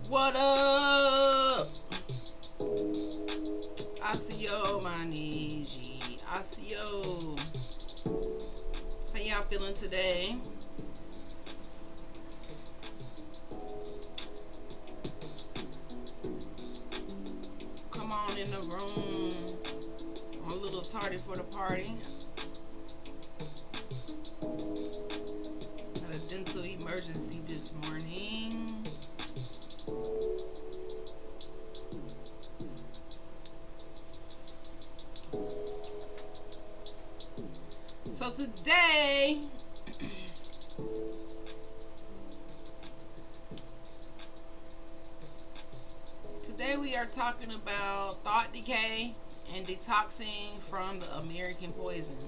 What up? Asio, my Niji. Asio. How y'all feeling today? Come on in the room. I'm a little tardy for the party. Had a dental emergency this morning. So today we are talking about thought decay and detoxing from the American poison.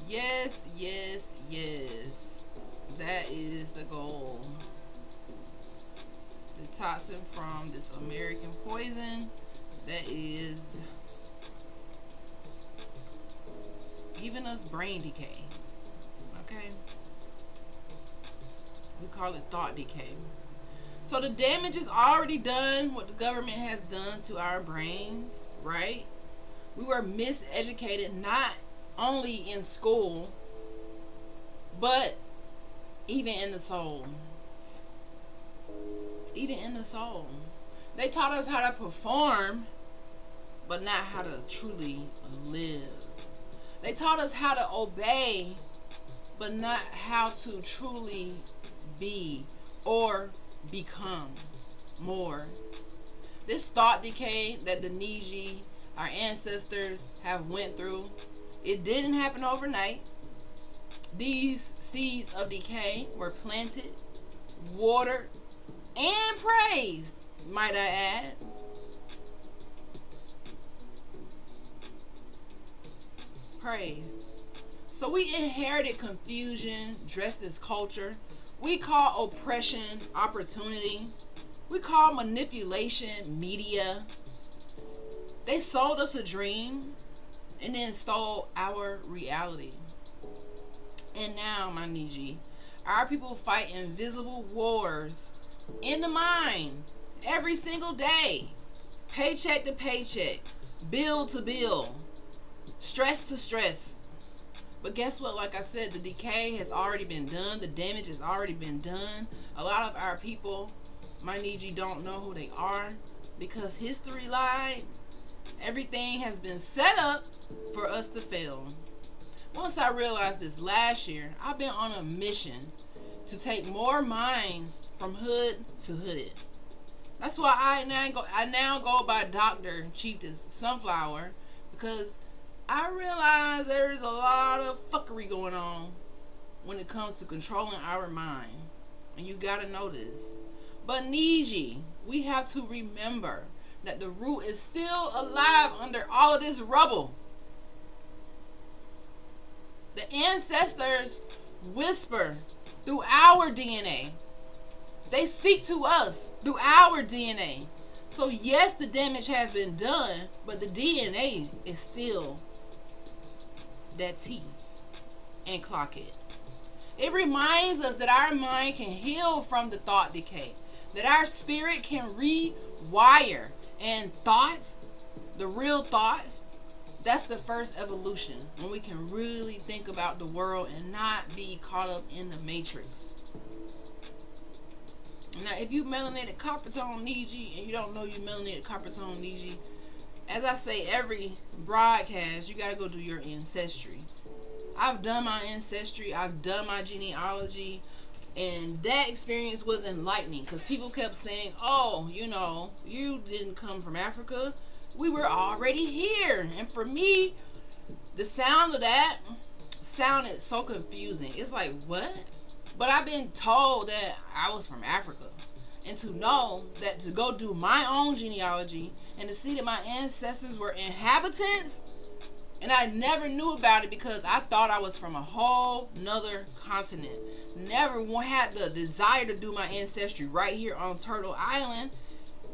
Yes, yes, yes. That is the goal. Detoxing from this American poison that is giving us brain decay. Okay? We call it thought decay. So the damage is already done, what the government has done to our brains, right? We were miseducated not only in school, but even in the soul. Even in the soul. They taught us how to perform, but not how to truly live. They taught us how to obey, but not how to truly be or become more. This thought decay that the Niji, our ancestors, have went through, it didn't happen overnight. These seeds of decay were planted, watered, and praised, might I add. Praised. So we inherited confusion dressed as culture. We call oppression opportunity. We call manipulation media. They sold us a dream and then stole our reality. And now, my Niji, our people fight invisible wars in the mind every single day. Paycheck to paycheck. Bill to bill. Stress to stress. But guess what? Like I said, the decay has already been done. The damage has already been done. A lot of our people, my Niji, don't know who they are because history lied. Everything has been set up for us to fail. Once I realized this last year, I've been on a mission to take more minds from hood to hood. That's why I now go by Dr. Cheetah's Sunflower, because I realize there's a lot of fuckery going on when it comes to controlling our mind. And you gotta know this. But Niji, we have to remember that the root is still alive under all of this rubble. The ancestors whisper through our DNA. They speak to us through our DNA. So yes, the damage has been done, but the DNA is still that T and clock it. It reminds us that our mind can heal from the thought decay, that our spirit can rewire, and thoughts, the real thoughts, that's the first evolution, when we can really think about the world and not be caught up in the matrix. Now, if you melanated copper tone Niji and you don't know you melanated copper tone Niji, as I say every broadcast, you gotta go do your ancestry. I've done my ancestry, I've done my genealogy, and that experience was enlightening because people kept saying, oh, you didn't come from Africa. We were already here. And for me, the sound of that sounded so confusing. It's like, what? But I've been told that I was from Africa. And to know that to go do my own genealogy and to see that my ancestors were inhabitants, and I never knew about it because I thought I was from a whole nother continent. Never had the desire to do my ancestry right here on Turtle Island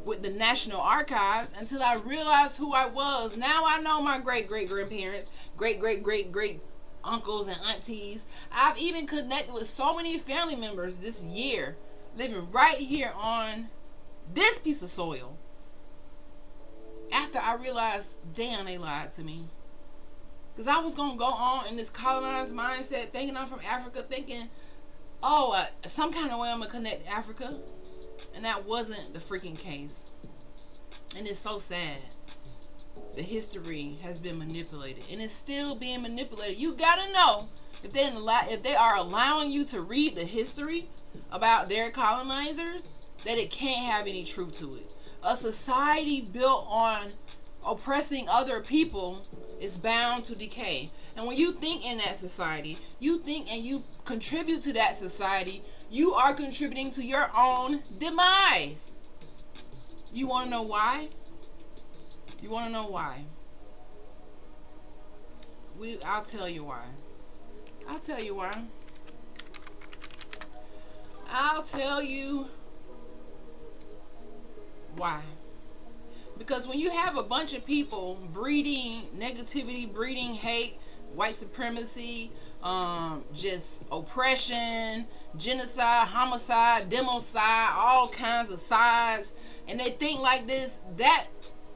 with the National Archives until I realized who I was. Now I know my great-great-grandparents, great-great-great-great uncles and aunties. I've even connected with so many family members this year living right here on this piece of soil. After I realized, damn, they lied to me. Because I was going to go on in this colonized mindset, thinking I'm from Africa, thinking, oh, some kind of way I'm going to connect Africa. And that wasn't the freaking case. And it's so sad. The history has been manipulated. And it's still being manipulated. You got to know, if they are allowing you to read the history about their colonizers, that it can't have any truth to it. A society built on oppressing other people is bound to decay. And when you think in that society, you think and you contribute to that society, you are contributing to your own demise. You want to know why? You want to know why? I'll tell you why. I'll tell you why. I'll tell you why. Because when you have a bunch of people breeding negativity, breeding hate, white supremacy, just oppression, genocide, homicide, democide, all kinds of sides, and they think like this, that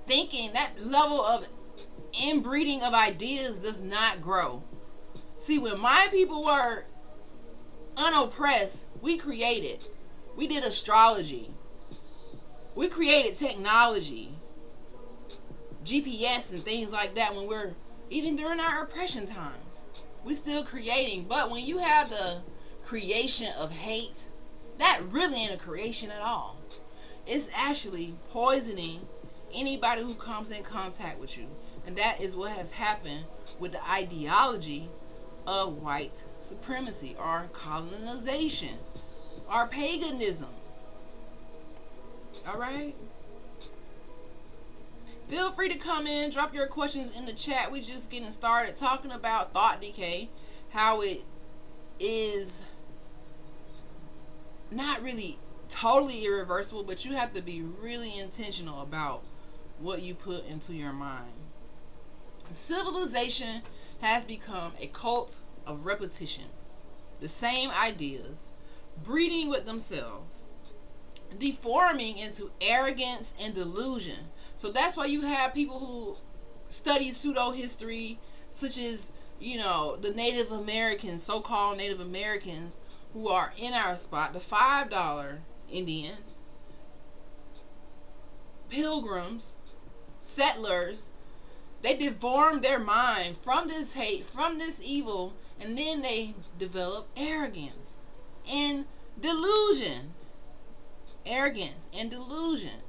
thinking, that level of inbreeding of ideas does not grow. See, when my people were unoppressed, we created. We did astrology. We created technology, GPS and things like that when we're, even during our oppression times. We're still creating. But when you have the creation of hate, that really ain't a creation at all. It's actually poisoning anybody who comes in contact with you. And that is what has happened with the ideology of white supremacy, or colonization, or paganism. Alright? Feel free to come in, drop your questions in the chat. We just getting started talking about thought decay, how it is not really totally irreversible, but you have to be really intentional about what you put into your mind. Civilization has become a cult of repetition. The same ideas, breeding with themselves, deforming into arrogance and delusion. So that's why you have people who study pseudo-history, such as, the Native Americans, so-called Native Americans, who are in our spot, the $5 Indians, pilgrims, settlers. They deform their mind from this hate, from this evil, and then they develop arrogance and delusion. Arrogance and delusion.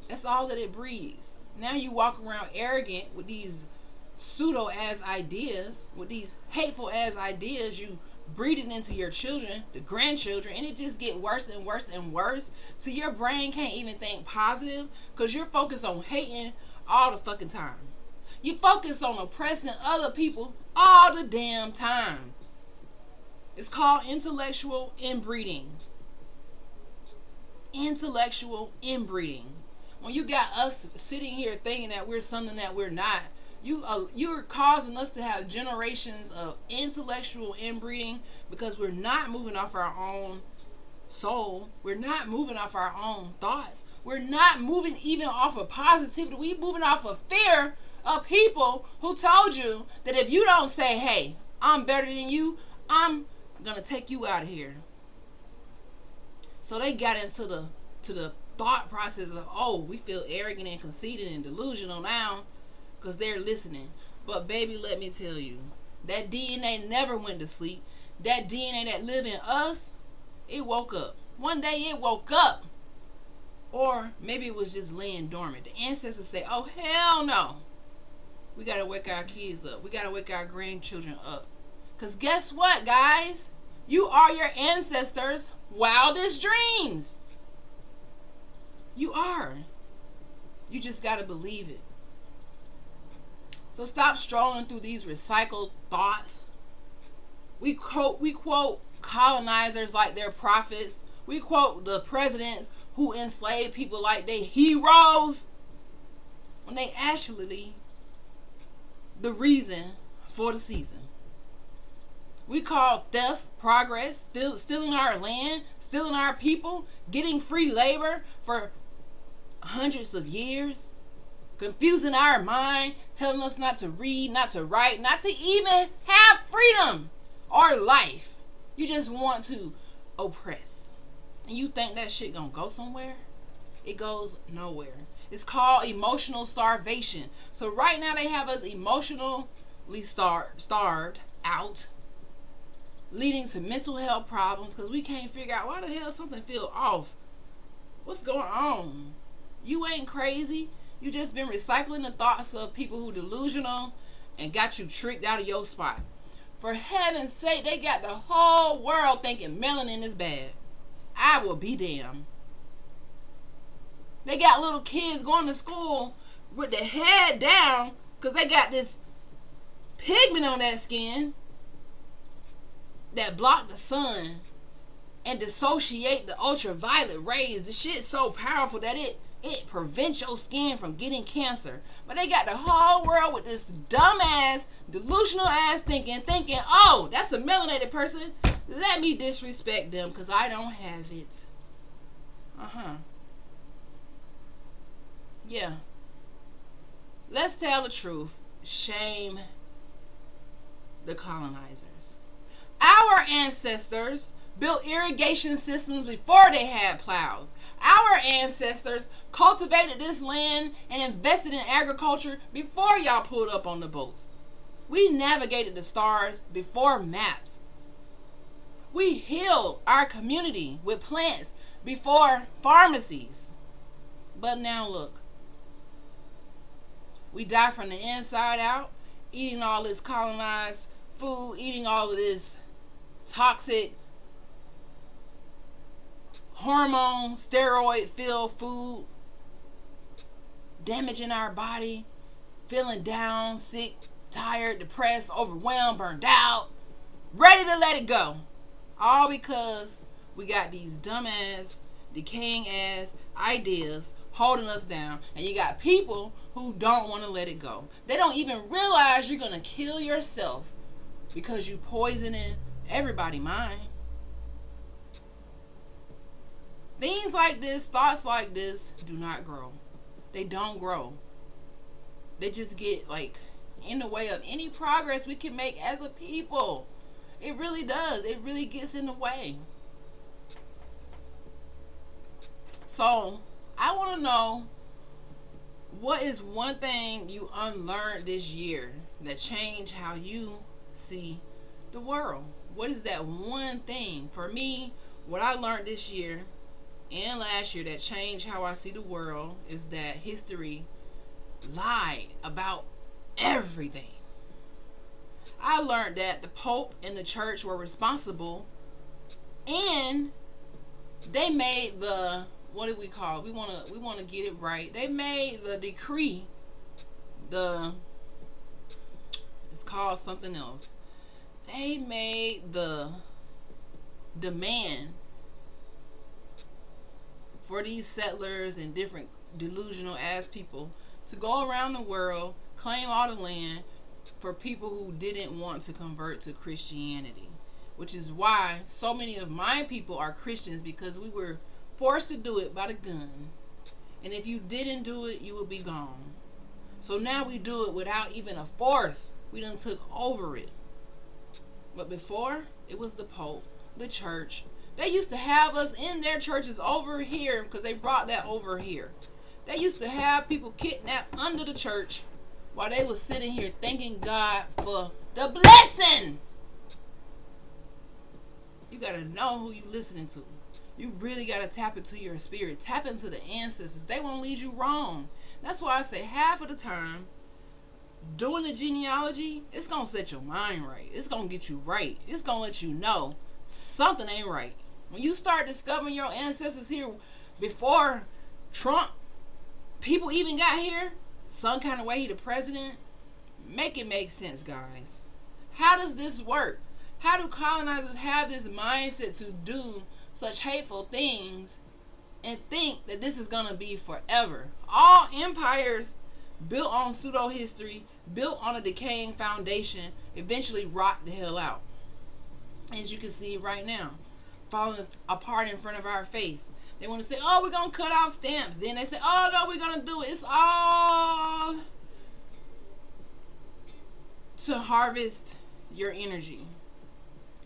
That's all that it breeds. Now you walk around arrogant with these pseudo-ass ideas, with these hateful-ass ideas. You breed it into your children, the grandchildren, and it just get worse and worse and worse till your brain can't even think positive because you're focused on hating all the fucking time. You focus on oppressing other people all the damn time. It's called intellectual inbreeding. Intellectual inbreeding. When you got us sitting here thinking that we're something that we're not, you're causing us to have generations of intellectual inbreeding because we're not moving off our own soul. We're not moving off our own thoughts. We're not moving even off of positivity. We're moving off of fear of people who told you that if you don't say, hey, I'm better than you, I'm going to take you out of here. So they got into the thought process of, oh, we feel arrogant and conceited and delusional now because they're listening. But baby, let me tell you, that DNA never went to sleep. That DNA that live in us, it woke up. One day it woke up. Or maybe it was just laying dormant. The ancestors say, oh, hell no. We got to wake our kids up. We got to wake our grandchildren up. Because guess what, guys? You are your ancestors' wildest dreams. You are. You just got to believe it. So stop strolling through these recycled thoughts. We quote colonizers like they're prophets. We quote the presidents who enslaved people like they heroes, when they actually the reason for the season. We call theft progress, stealing our land, stealing our people, getting free labor for hundreds of years, confusing our mind, telling us not to read, not to write, not to even have freedom or life. You just want to oppress. And you think that shit gonna go somewhere? It goes nowhere. It's called emotional starvation. So right now they have us emotionally starved out, leading to mental health problems because we can't figure out why the hell something feel off. What's going on? You ain't crazy. You just been recycling the thoughts of people who delusional and got you tricked out of your spot. For heaven's sake, they got the whole world thinking melanin is bad. I will be damned. They got little kids going to school with their head down because they got this pigment on that skin that block the sun and dissociate the ultraviolet rays. The shit's so powerful that it prevents your skin from getting cancer. But they got the whole world with this dumbass, delusional ass thinking, oh, that's a melanated person. Let me disrespect them because I don't have it. Yeah. Let's tell the truth. Shame the colonizers. Our ancestors built irrigation systems before they had plows. Our ancestors cultivated this land and invested in agriculture before y'all pulled up on the boats. We navigated the stars before maps. We healed our community with plants before pharmacies. But now look. We die from the inside out, eating all this colonized food, eating all of this toxic hormone, steroid-filled food, damaging our body, feeling down, sick, tired, depressed, overwhelmed, burned out, ready to let it go. All because we got these dumbass, decaying ass ideas holding us down. And you got people who don't want to let it go. They don't even realize you're going to kill yourself because you poisoning everybody's mind. Things like this, thoughts like this do not grow. They don't grow. They just get in the way of any progress we can make as a people. It really does. It really gets in the way. So I want to know, what is one thing you unlearned this year that changed how you see the world? What is that one thing? For me, what I learned this year and last year that changed how I see the world is that history lied about everything. I learned that the Pope and the church were responsible, and they made the, what do we call it? We want to get it right. They made the decree, it's called something else. They made the demand for these settlers and different delusional ass people to go around the world, claim all the land for people who didn't want to convert to Christianity. Which is why so many of my people are Christians, because we were forced to do it by the gun. And if you didn't do it, you would be gone. So now we do it without even a force. We done took over it. But before, it was the Pope, the church. They used to have us in their churches over here because they brought that over here. They used to have people kidnapped under the church while they was sitting here thanking God for the blessing. You got to know who you listening to. You really got to tap into your spirit. Tap into the ancestors. They won't lead you wrong. That's why I say half of the time, doing the genealogy, it's going to set your mind right. It's going to get you right. It's going to let you know something ain't right. When you start discovering your ancestors here before Trump People even got here some kind of way. He the president. Make it make sense, guys. How does this work? How do colonizers have this mindset to do such hateful things and think that this is going to be forever? All empires built on pseudo history, built on a decaying foundation, eventually rot the hell out. As you can see right now, falling apart in front of our face. They want to say, oh, we're going to cut off stamps. Then they say, oh, no, we're going to do it. It's all to harvest your energy.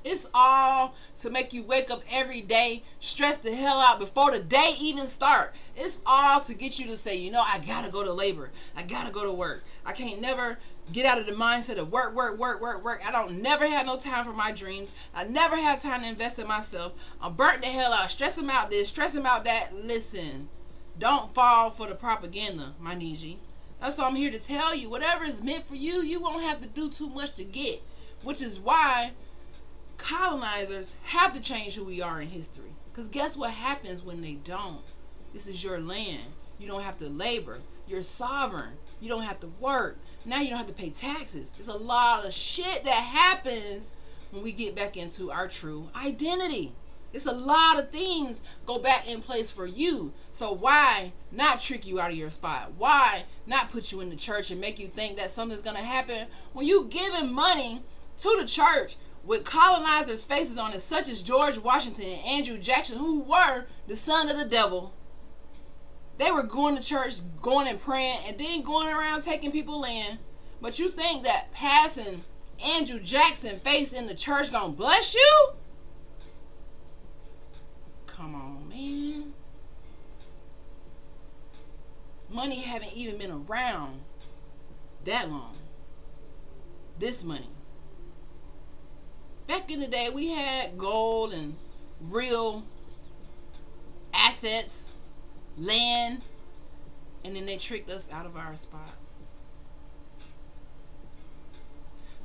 It's all to make you wake up every day, stress the hell out before the day even start. It's all to get you to say, you know, I gotta go to labor. I gotta go to work. I can't never get out of the mindset of work. I don't never have no time for my dreams. I never have time to invest in myself. I'm burnt the hell out. Stress them out this, stress them out that. Listen, don't fall for the propaganda, my Niji. That's why I'm here to tell you. Whatever is meant for you, you won't have to do too much to get. Which is why colonizers have to change who we are in history. Because guess what happens when they don't? This is your land. You don't have to labor. You're sovereign. You don't have to work. Now you don't have to pay taxes. There's a lot of shit that happens when we get back into our true identity. It's a lot of things go back in place for you. So why not trick you out of your spot? Why not put you in the church and make you think that something's going to happen when you giving money to the church with colonizers' faces on it, such as George Washington and Andrew Jackson, who were the son of the devil. They were going to church, going and praying, and then going around taking people's land. But you think that passing Andrew Jackson face in the church gonna bless you? Come on, man. Money haven't even been around that long. This money. Back in the day, we had gold and real assets, land, and then they tricked us out of our spot.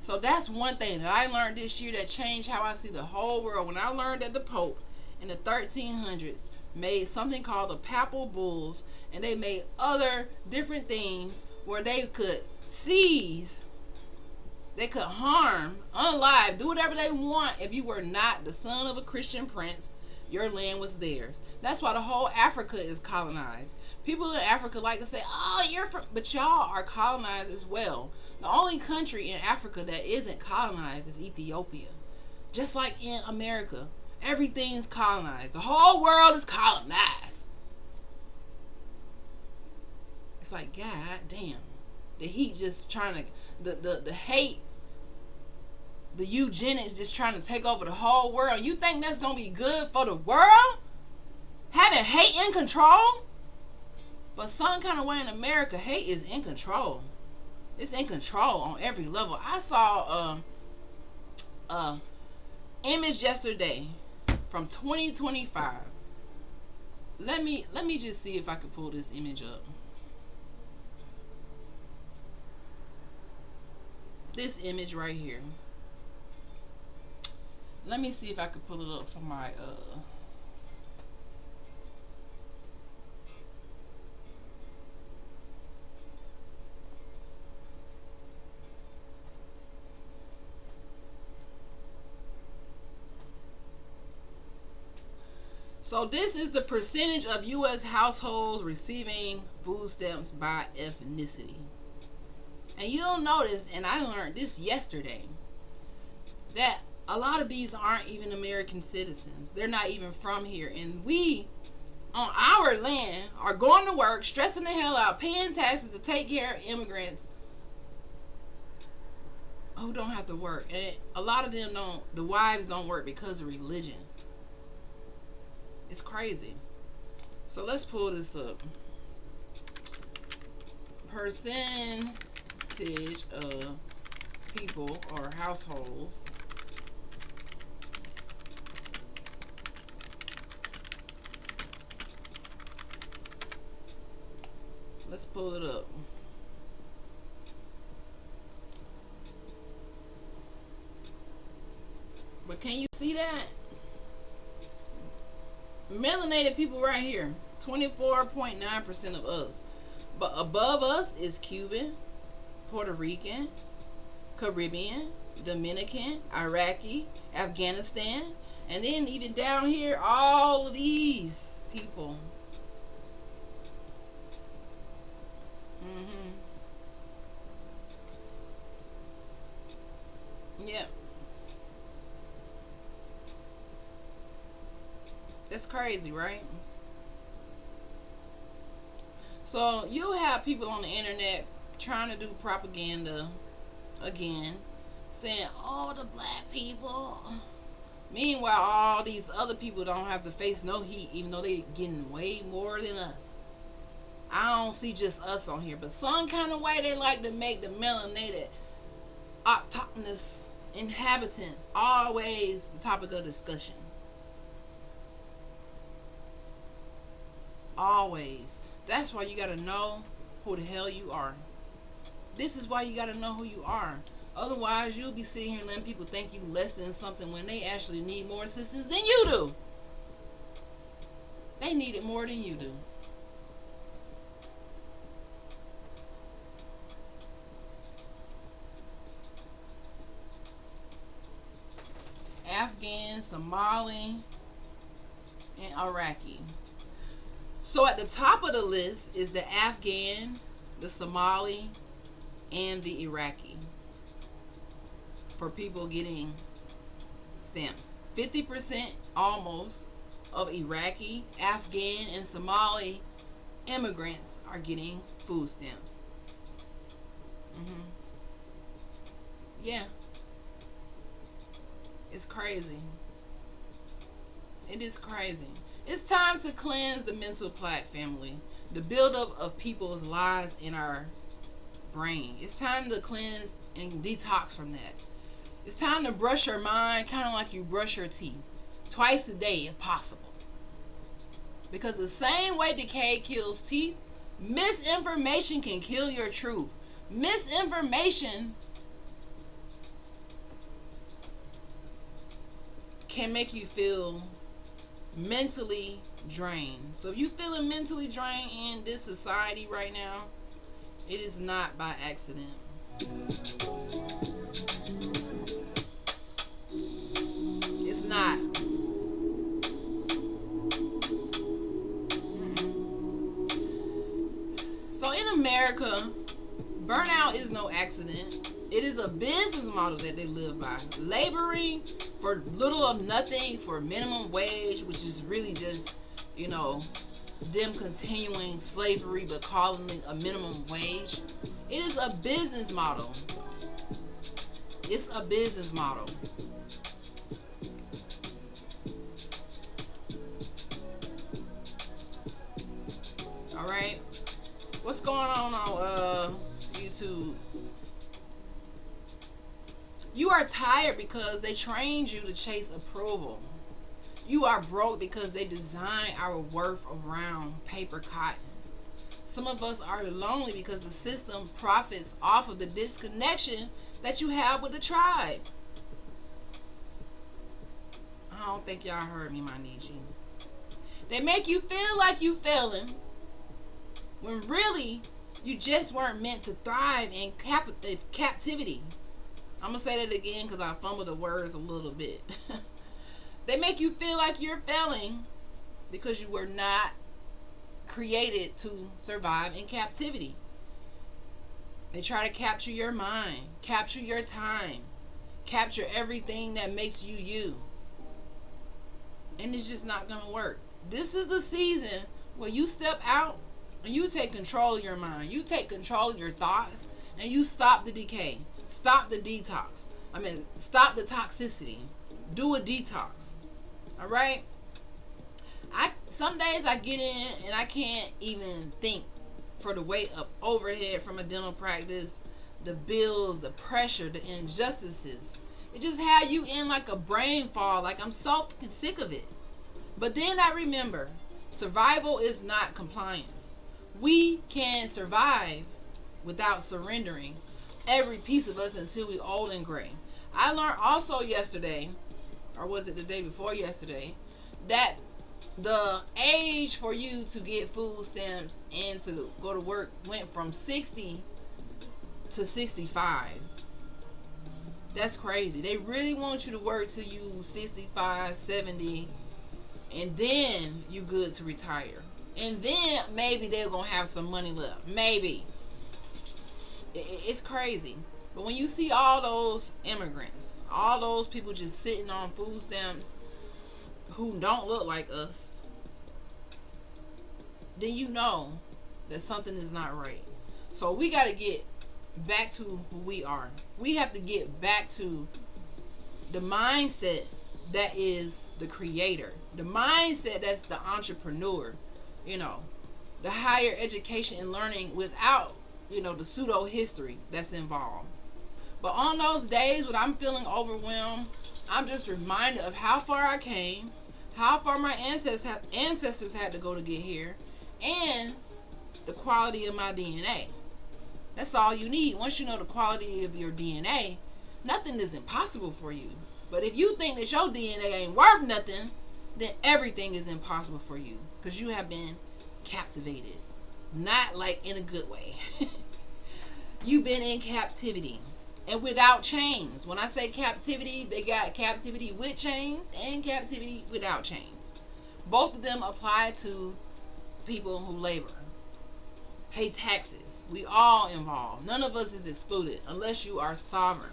So that's one thing that I learned this year that changed how I see the whole world. When I learned that the Pope in the 1300s made something called the papal bulls, and they made other different things where they could seize, they could harm, unalive, do whatever they want. If you were not the son of a Christian prince, your land was theirs. That's why the whole Africa is colonized. People in Africa like to say, oh, you're from, but y'all are colonized as well. The only country in Africa that isn't colonized is Ethiopia. Just like in America, everything's colonized. The whole world is colonized. It's like, God damn. The heat just trying to, the hate, the eugenics just trying to take over the whole world. You think that's going to be good for the world? Having hate in control? But some kind of way in America, hate is in control. It's in control on every level. I saw image yesterday from 2025. Let me just see if I can pull this image up. This image right here. Let me see if I can pull it up for my So this is the percentage of U.S. households receiving food stamps by ethnicity. And you'll notice, and I learned this yesterday, that a lot of these aren't even American citizens. They're not even from here. And we, on our land, are going to work, stressing the hell out, paying taxes to take care of immigrants who don't have to work. And a lot of them don't, the wives don't work because of religion. It's crazy. So let's pull this up. Percentage of people or households let's pull it up. But can you see that? Melanated people right here, 24.9% of us. But above us is Cuban, Puerto Rican, Caribbean, Dominican, Iraqi, Afghanistan, and then even down here, all of these people. Mm-hmm. Yep. That's crazy, right? So you'll have people on the internet trying to do propaganda again, saying, "Oh, the black people." Meanwhile, all these other people don't have to face no heat, even though they're getting way more than us. I don't see just us on here, but some kind of way they like to make the melanated autochthonous inhabitants always the topic of discussion. Always. That's why you gotta know who the hell you are. This is why you gotta know who you are. Otherwise, you'll be sitting here letting people think you less than something when they actually need more assistance than you do. They need it more than you do. Afghan, Somali, and Iraqi. So at the top of the list is the Afghan, the Somali, and the Iraqi for people getting stamps. 50% almost of Iraqi, Afghan, and Somali immigrants are getting food stamps. Mm-hmm. Yeah. It's crazy. It is crazy. It's time to cleanse the mental plaque, family. The buildup of people's lies in our brain. It's time to cleanse and detox from that. It's time to brush your mind kind of like you brush your teeth. Twice a day if possible. Because the same way decay kills teeth, misinformation can kill your truth. Misinformation can make you feel mentally drained. So if you're feeling mentally drained in this society right now, it is not by accident. It's not. So in America, burnout is no accident. It is a business model that they live by. Laboring for little of nothing for minimum wage, which is really just, them continuing slavery but calling it a minimum wage. It is a business model. It's a business model. Alright? What's going on YouTube? You are tired because they trained you to chase approval. You are broke because they designed our worth around paper cotton. Some of us are lonely because the system profits off of the disconnection that you have with the tribe. I don't think y'all heard me, my Niji. They make you feel like you failing when really you just weren't meant to thrive in captivity. I'm going to say that again because I fumbled the words a little bit. They make you feel like you're failing because you were not created to survive in captivity. They try to capture your mind, capture your time, capture everything that makes you you. And it's just not going to work. This is the season where you step out and you take control of your mind. You take control of your thoughts and you stop the decay. Stop the detox. Stop the toxicity. Do a detox. Alright? Some days I get in and I can't even think for the weight of overhead from a dental practice, the bills, the pressure, the injustices. It just had you in like a brain fog. Like I'm so fucking sick of it. But then I remember, survival is not compliance. We can survive without surrendering every piece of us until we old and gray. I learned also yesterday, or was it the day before yesterday, that The age for you to get food stamps and to go to work went from 60 to 65. That's crazy. They really want you to work till you 65, 70, and then you good to retire. And then maybe they're going to have some money left. Maybe. It's crazy. But when you see all those immigrants, all those people just sitting on food stamps who don't look like us, then you know that something is not right. So we got to get back to who we are. We have to get back to the mindset that is the creator, the mindset that's the entrepreneur, the higher education and learning without, the pseudo history that's involved. But on those days when I'm feeling overwhelmed, I'm just reminded of how far I came, how far my ancestors had to go to get here, and the quality of my DNA. That's all you need. Once you know the quality of your DNA, nothing is impossible for you. But if you think that your DNA ain't worth nothing, then everything is impossible for you because you have been captivated. Not like in a good way. You've been in captivity and without chains. When I say captivity, they got captivity with chains and captivity without chains. Both of them apply to people who labor, pay taxes. We all involved. None of us is excluded unless you are sovereign.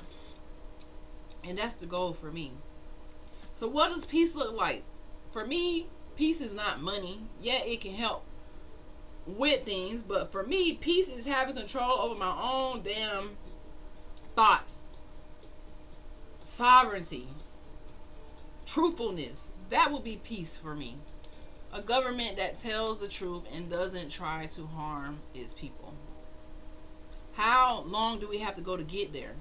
And that's the goal for me. So what does peace look like? For me, peace is not money. Yeah, it can help with things, but for me, peace is having control over my own damn thoughts, sovereignty, truthfulness. That will be peace for me. A government that tells the truth and doesn't try to harm its people. How long do we have to go to get there?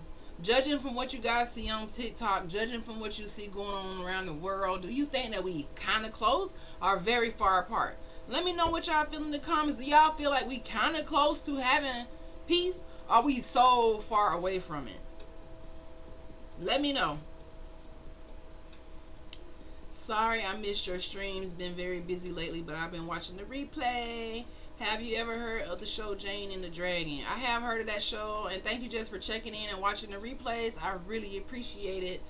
Judging from what you guys see on TikTok, judging from what you see going on around the world, do you think that we kind of close or very far apart? Let me know what y'all feel in the comments. Do y'all feel like we kind of close to having peace? Or are we so far away from it? Let me know. Sorry I missed your streams. Been very busy lately, but I've been watching the replay. Have you ever heard of the show Jane and the Dragon? I have heard of that show, and thank you just for checking in and watching the replays. I really appreciate it.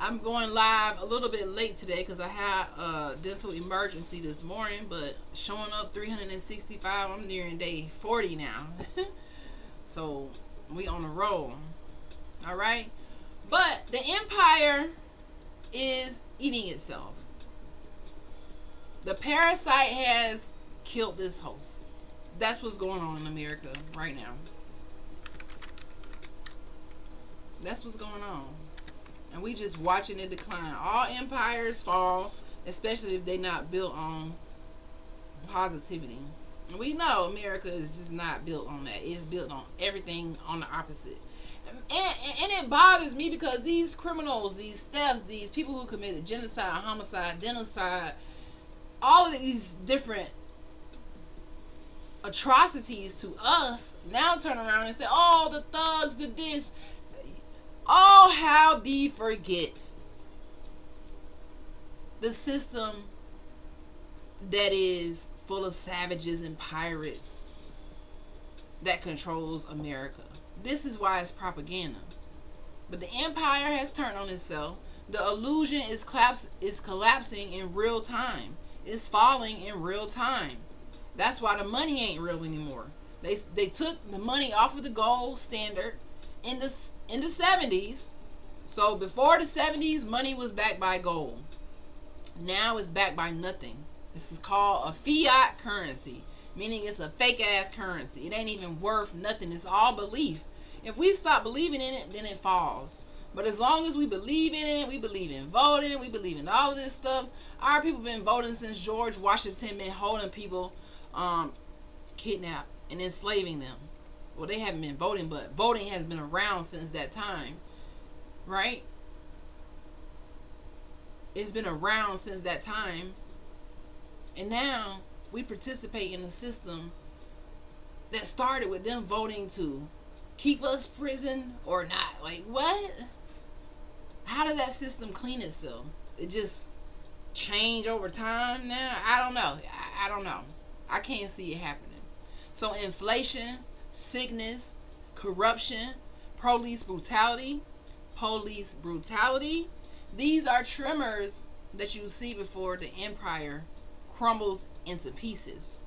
I'm going live a little bit late today because I had a dental emergency this morning, but showing up 365, I'm nearing day 40 now. So we on a roll. All right. But the empire is eating itself. The parasite has killed this host. That's what's going on in America right now. That's what's going on. And we just watching it decline. All empires fall, especially if they're not built on positivity. And we know America is just not built on that. It's built on everything on the opposite. And it bothers me because these criminals, these thefts, these people who committed genocide, homicide, genocide, all of these different atrocities to us, now turn around and say, oh, the thugs, the this. Oh, how thee forgets the system that is full of savages and pirates that controls America. This is why it's propaganda. But the empire has turned on itself. The illusion is collapsing in real time. It's falling in real time. That's why the money ain't real anymore. They took the money off of the gold standard in the 70s. So before the 70s, money was backed by gold. Now it's backed by nothing. This is called a fiat currency, meaning it's a fake ass currency. It ain't even worth nothing. It's all belief. If we stop believing in it, then it falls. But as long as we believe in it, we believe in voting, we believe in all of this stuff. Our people been voting since George Washington been holding people kidnapped and enslaving them. Well, they haven't been voting, but voting has been around since that time, right? It's been around since that time. And now we participate in a system that started with them voting to keep us prison or not. Like, what? How did that system clean itself? It just change over time now. I don't know. I don't know. I can't see it happening. So inflation, sickness, corruption, police brutality. These are tremors that you see before the empire crumbles into pieces.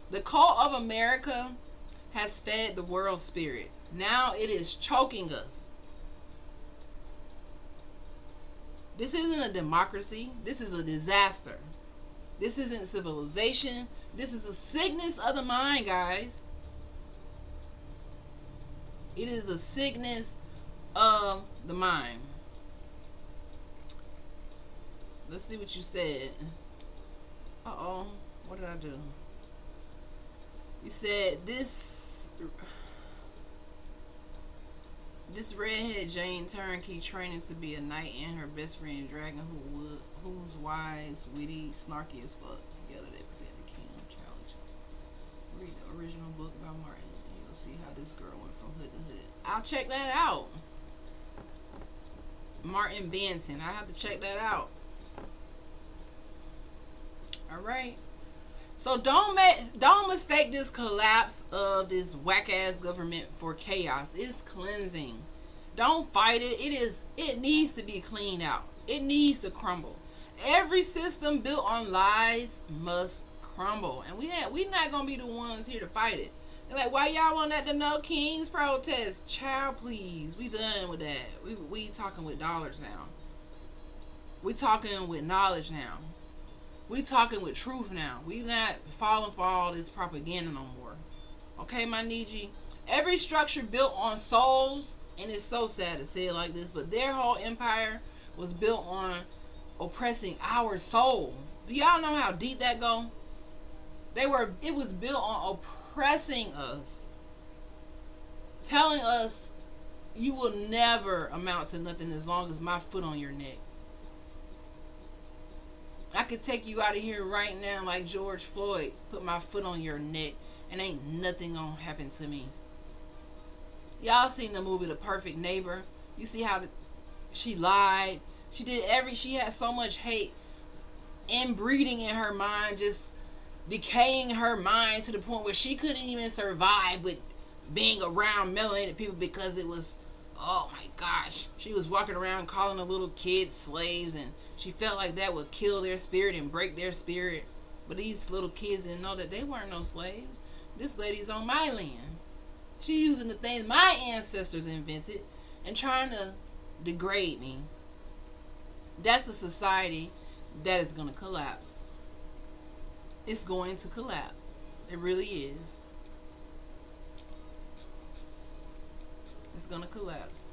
The cult of America has fed the world spirit. Now it is choking us. This isn't a democracy. This is a disaster. This isn't civilization. This is a sickness of the mind, guys. It is a sickness of the mind. Let's see what you said. Uh-oh. What did I do? You said this redhead Jane turnkey training to be a knight and her best friend Dragon who's wise, witty, snarky as fuck. Together they protect the kingdom challenge. Read the original book by Martin and you'll see how this girl went from hood to hood. I'll check that out. Martin Benton. I have to check that out. Alright. So don't mistake this collapse of this whack ass government for chaos. It's cleansing. Don't fight it. It needs to be cleaned out. It needs to crumble. Every system built on lies must crumble. And we not gonna be the ones here to fight it. They're like, why y'all want that to know King's protest? Child, please. We done with that. We talking with dollars now. We talking with knowledge now. We talking with truth now. We not falling for all this propaganda no more. Okay, my Niji? Every structure built on souls, and it's so sad to say it like this, but their whole empire was built on oppressing our soul. Do y'all know how deep that go? It was built on oppressing us. Telling us you will never amount to nothing as long as my foot on your neck. I could take you out of here right now like George Floyd, put my foot on your neck, and ain't nothing gonna happen to me. Y'all seen the movie The Perfect Neighbor? You see how she lied? She had so much hate inbreeding in her mind, just decaying her mind to the point where she couldn't even survive with being around melanated people because it was, oh my gosh, she was walking around calling the little kids slaves, and she felt like that would kill their spirit and break their spirit. But these little kids didn't know that they weren't no slaves. This lady's on my land. She using the things my ancestors invented and trying to degrade me. That's the society that is going to collapse. It's going to collapse. It really is. It's going to collapse.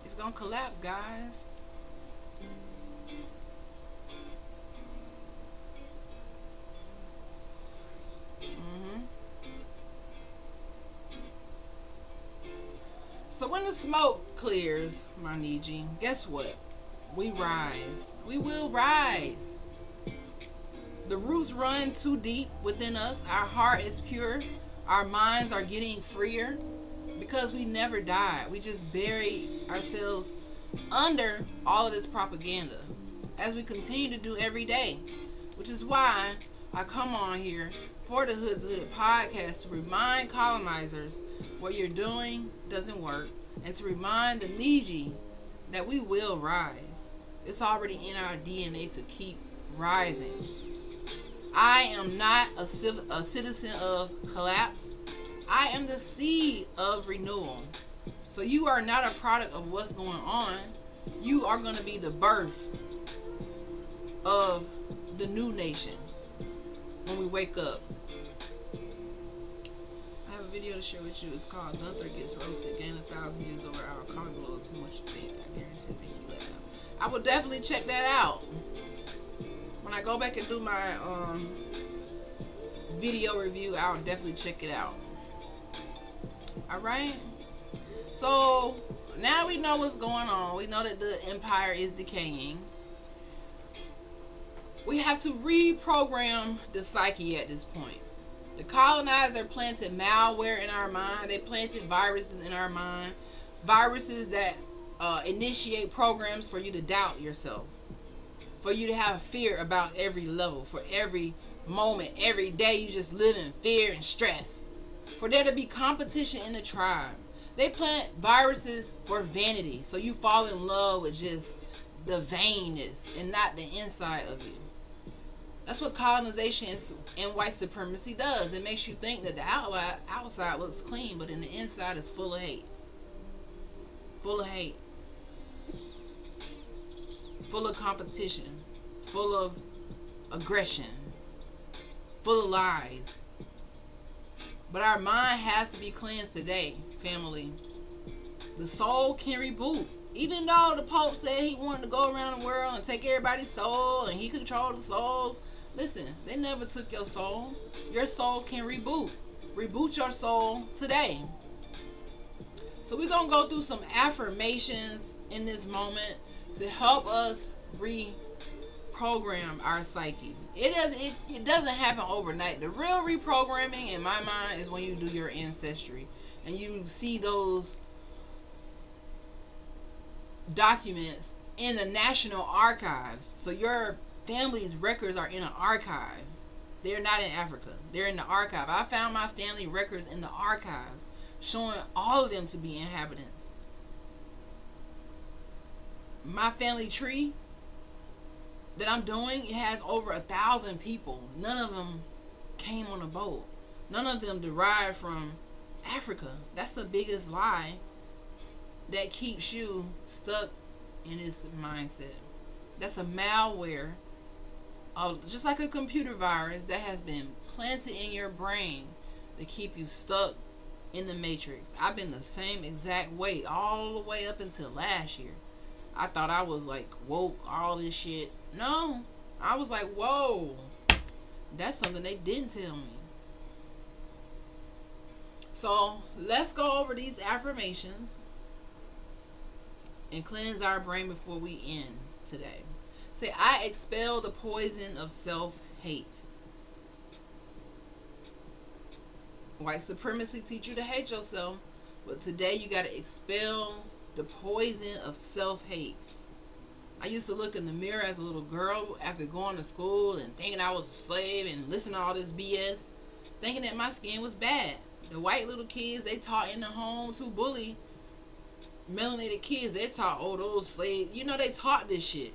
It's going to collapse, guys. So when the smoke clears, my Niji, guess what? We rise. We will rise. The roots run too deep within us. Our heart is pure. Our minds are getting freer because we never died. We just buried ourselves under all of this propaganda, as we continue to do every day, which is why I come on here for the Hood's Hooded podcast to remind colonizers what you're doing doesn't work, and to remind the Niji that we will rise. It's already in our DNA to keep rising. I am not a citizen of collapse. I am the seed of renewal. So you are not a product of what's going on. You are going to be the birth of the new nation when we wake up. I have a video to share with you. It's called Gunther Gets Roasted, Gain 1,000 Years Over Our Comment Below Too Much Debate. I guarantee you laugh. I will definitely check that out. When I go back and do my video review, I'll definitely check it out. Alright? So, now we know what's going on. We know that the empire is decaying. We have to reprogram the psyche at this point. The colonizer planted malware in our mind. They planted viruses in our mind. Viruses that initiate programs for you to doubt yourself. For you to have fear about every level. For every moment, every day, you just live in fear and stress. For there to be competition in the tribe. They plant viruses for vanity. So you fall in love with just the vainness and not the inside of you. That's what colonization and white supremacy does. It makes you think that the outside looks clean, but in the inside is full of hate. Full of hate. Full of competition. Full of aggression. Full of lies. But our mind has to be cleansed today, family. The soul can reboot. Even though the Pope said he wanted to go around the world and take everybody's soul and he controlled the souls, listen, they never took your soul. Your soul can reboot. Reboot your soul today. So we're going to go through some affirmations in this moment to help us reprogram our psyche. It doesn't happen overnight. The real reprogramming in my mind is when you do your ancestry and you see those documents in the National Archives. So your family's records are in an archive. They're not in Africa. They're in the archive. I found my family records in the archives showing all of them to be inhabitants. My family tree that I'm doing, it has over 1,000 people. None of them came on a boat. None of them derived from Africa. That's the biggest lie that keeps you stuck in this mindset. That's a malware, just like a computer virus that has been planted in your brain to keep you stuck in the matrix. I've been the same exact way all the way up until last year. I thought I was like woke, all this shit. No, I was like, whoa, that's something they didn't tell me. So let's go over these affirmations and cleanse our brain before we end today. Say, I expel the poison of self-hate. White supremacy teach you to hate yourself, but today you got to expel the poison of self-hate. I used to look in the mirror as a little girl after going to school and thinking I was a slave and listening to all this BS, thinking that my skin was bad. The white little kids, they taught in the home to bully melanated kids. They taught, oh, those slaves. You know, they taught this shit.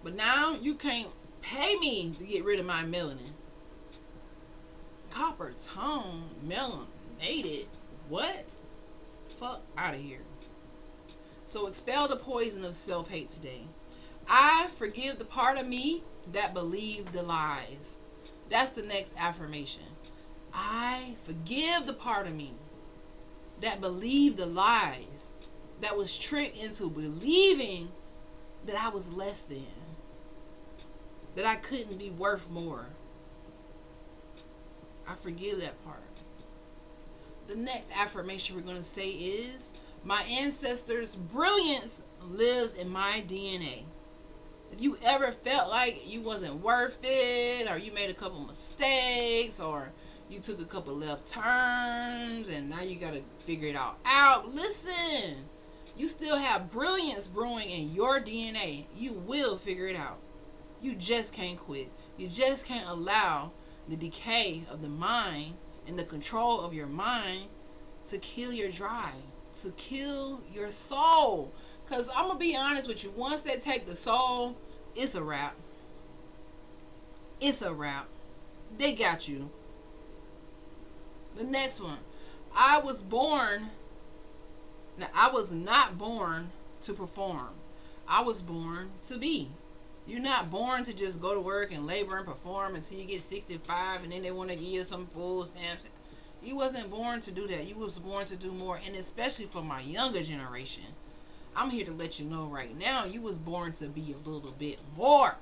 But now you can't pay me to get rid of my melanin. Copper tone, melanated. What? Fuck out of here. So expel the poison of self-hate today. I forgive the part of me that believed the lies. That's the next affirmation. I forgive the part of me that believed the lies, that was tricked into believing that I was less than, that I couldn't be worth more. I forgive that part. The next affirmation we're going to say is, my ancestors' brilliance lives in my DNA. If you ever felt like you wasn't worth it, or you made a couple mistakes, or you took a couple left turns and now you got to figure it all out, listen, you still have brilliance brewing in your DNA. You will figure it out. You just can't quit. You just can't allow the decay of the mind and the control of your mind to kill your drive, to kill your soul. Because I'm going to be honest with you, once they take the soul, it's a wrap. It's a wrap. They got you. The next one. I was not born to perform. I was born to be. You're not born to just go to work and labor and perform until you get 65 and then they want to give you some food stamps. You wasn't born to do that. You was born to do more. And especially for my younger generation, I'm here to let you know right now, you was born to be a little bit more.